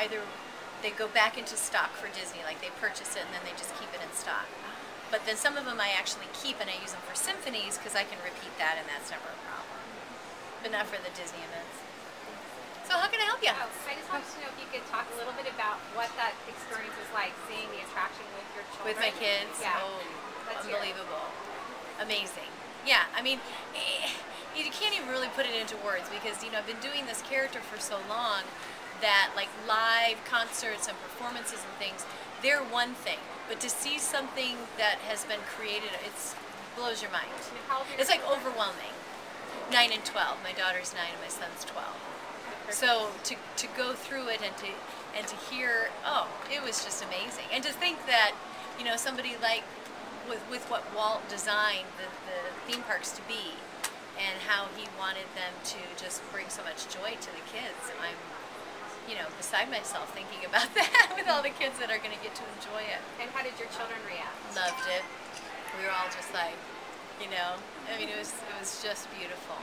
either they go back into stock for Disney, like they purchase it and then they just keep it in stock. But then some of them I actually keep and I use them for symphonies because I can repeat that and that's never a problem. But not for the Disney events. So how can I help you? Oh, I just wanted to know if you could talk a little bit about what that experience was like, seeing the attraction with your children. With my kids? Yeah. Oh, unbelievable. Amazing. Yeah, I mean, you can't even really put it into words because, you know, I've been doing this character for so long that, like, live concerts and performances and things, they're one thing. But to see something that has been created, it blows your mind. It's like overwhelming. 9 and 12. My daughter's 9 and my son's 12. So to go through it and to hear, oh, it was just amazing. And to think that, you know, somebody like with what Walt designed the theme parks to be and how he wanted them to just bring so much joy to the kids. I'm, you know, beside myself thinking about that with all the kids that are going to get to enjoy it. And how did your children react? Loved it. We were all just like, you know, I mean, it was just beautiful.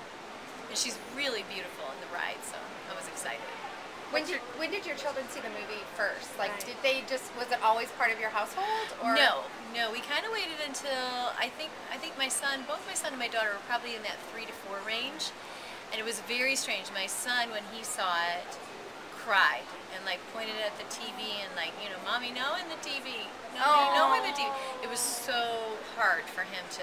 And she's really beautiful in the ride, so I was excited. When did your children see the movie first? Like, did they just, was it always part of your household? Or? No. We kind of waited until, I think my son, both my son and my daughter were probably in that 3 to 4 range. And it was very strange. My son, when he saw it, cried and like pointed at the TV and like, you know, Mommy, no in the TV. No in the TV. It was so hard for him to,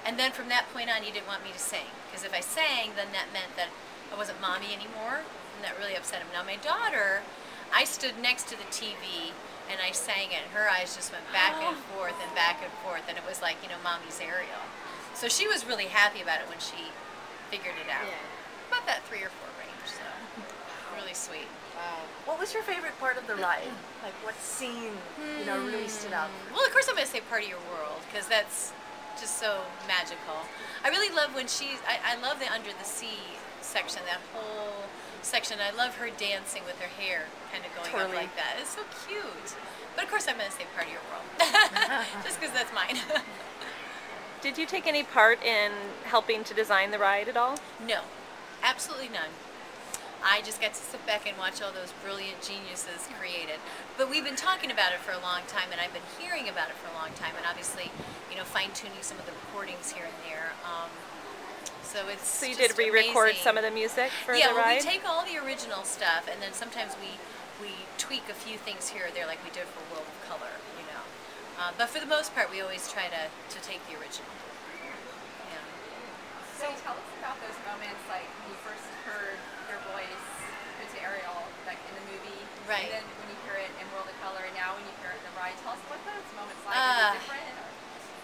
and then from that point on he didn't want me to sing. Because if I sang, then that meant that I wasn't Mommy anymore. And that really upset him. Now my daughter, I stood next to the TV and I sang it and her eyes just went back and forth and back and forth and it was like, you know, Mommy's Ariel. So she was really happy about it when she figured it out. Yeah. About that 3 or 4 range, so really sweet. Wow. What was your favorite part of the ride? Like what scene, you know, really stood out? Well, of course I'm going to say Part of Your World because that's just so magical. I really love when I love the Under the Sea section, that whole section. I love her dancing with her hair kind of going up like that. It's so cute. But of course I'm going to say Part of Your World. Just because that's mine. Did you take any part in helping to design the ride at all? No, absolutely none. I just got to sit back and watch all those brilliant geniuses created. But we've been talking about it for a long time, and I've been hearing about it for a long time, and obviously, you know, fine-tuning some of the recordings here and there. So you did re-record some of the music for the ride? Yeah, we take all the original stuff, and then sometimes we tweak a few things here or there, like we did for World of Color, you know. But for the most part, we always try to take the original. Yeah. So tell us about those moments, like when you first heard your voice put to Ariel, like in the movie, right? And then when you hear it in World of Color, and now when you hear it in the ride, tell us what those moments like. Is it different?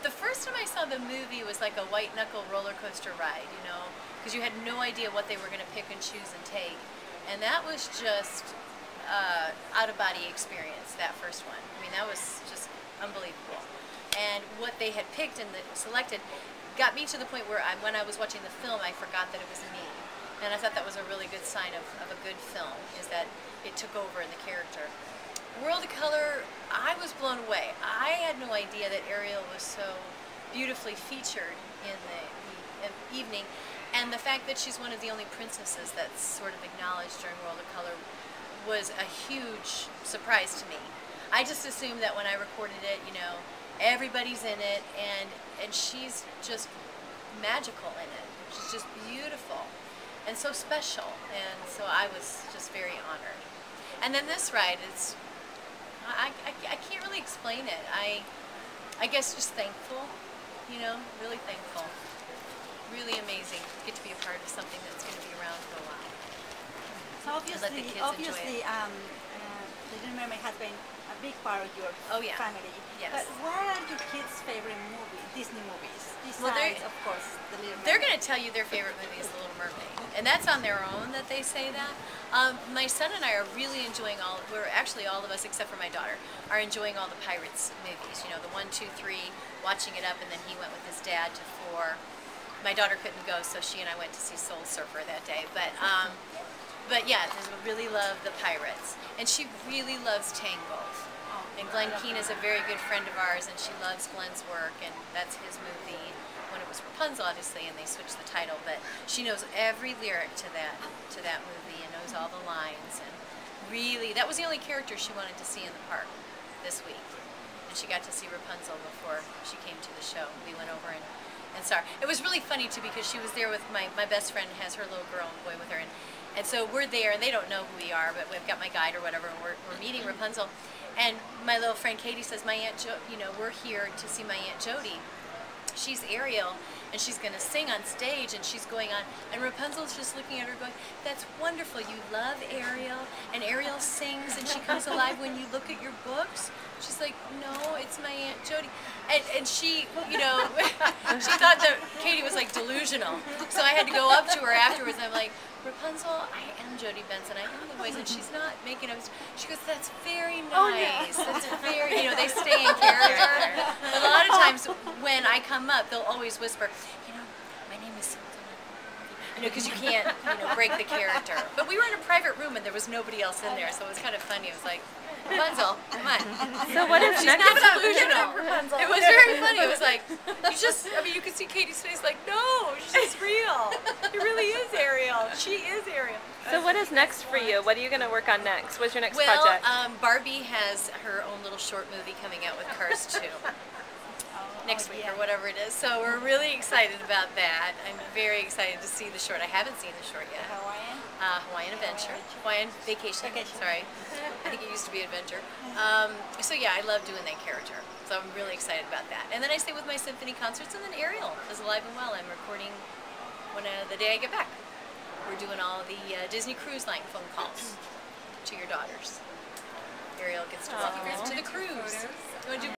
The first time I saw the movie was like a white knuckle roller coaster ride, you know, because you had no idea what they were going to pick and choose and take, and that was just out of body experience. That first one, I mean, that was just unbelievable. And what they had picked and selected got me to the point where when I was watching the film, I forgot that it was me. And I thought that was a really good sign of a good film, is that it took over in the character. World of Color, I was blown away. I had no idea that Ariel was so beautifully featured in the evening. And the fact that she's one of the only princesses that's sort of acknowledged during World of Color was a huge surprise to me. I just assumed that when I recorded it, you know, everybody's in it, and she's just magical in it. She's just beautiful and so special, and so I was just very honored. And then this ride, I can't really explain it. I guess just thankful, you know, really thankful. Really amazing to get to be a part of something that's going to be around for a while. So obviously, The Little Mermaid has been a big part of your family. Yes. But what are your kids' favorite movies, Disney movies? Besides, of course, The Little Mermaid. They're going to tell you their favorite movie is The Little Mermaid. And that's on their own that they say that. My son and I are really enjoying we're actually all of us, except for my daughter, are enjoying all the Pirates movies. You know, the 1, 2, 3, watching it up, and then he went with his dad to 4. My daughter couldn't go, so she and I went to see Soul Surfer that day. But yeah, I really love the Pirates. And she really loves Tangled. And Glenn Keane is a very good friend of ours, and she loves Glenn's work, and that's his movie. When it was Rapunzel, obviously, and they switched the title, but she knows every lyric to that movie and knows all the lines, and that was the only character she wanted to see in the park this week. And she got to see Rapunzel before she came to the show. We went over and saw her. It was really funny too because she was there with my best friend has her little girl and boy with her. And so we're there and they don't know who we are, but we've got my guide or whatever, and we're meeting Rapunzel. And my little friend Katie says, my Aunt we're here to see my Aunt Jody. She's Ariel, and she's going to sing on stage, and she's going on, and Rapunzel's just looking at her going, that's wonderful, you love Ariel, and Ariel sings, and she comes alive when you look at your books. She's like, no, it's my Aunt Jody. And she, she thought that Katie was like delusional. So I had to go up to her afterwards, and I'm like, Rapunzel, I am Jody Benson, I am the voice, and she's not making up. She goes, that's very nice, that's very, they stay in character. But a lot of times when I come up, they'll always whisper, my name is something, because you can't, break the character. But we were in a private room and there was nobody else in there, so it was kind of funny. It was like, Rapunzel, come on. So what is She's next? not delusional. It was very funny. It was like, you could see Katie's face like, no, she's real. It really is Ariel. She is Ariel. So what is next for you? What are you going to work on next? What's your next project? Barbie has her own little short movie coming out with Cars 2. Next week or whatever it is. So we're really excited about that. I'm very excited to see the short. I haven't seen the short yet. Hawaiian Adventure. Hawaiian Vacation. Sorry. I think it used to be Adventure. So yeah, I love doing that character. So I'm really excited about that. And then I stay with my symphony concerts, and then Ariel is alive and well. I'm recording the day I get back. We're doing all the Disney Cruise Line phone calls to your daughters. Ariel gets to welcome us to the cruise. You want to do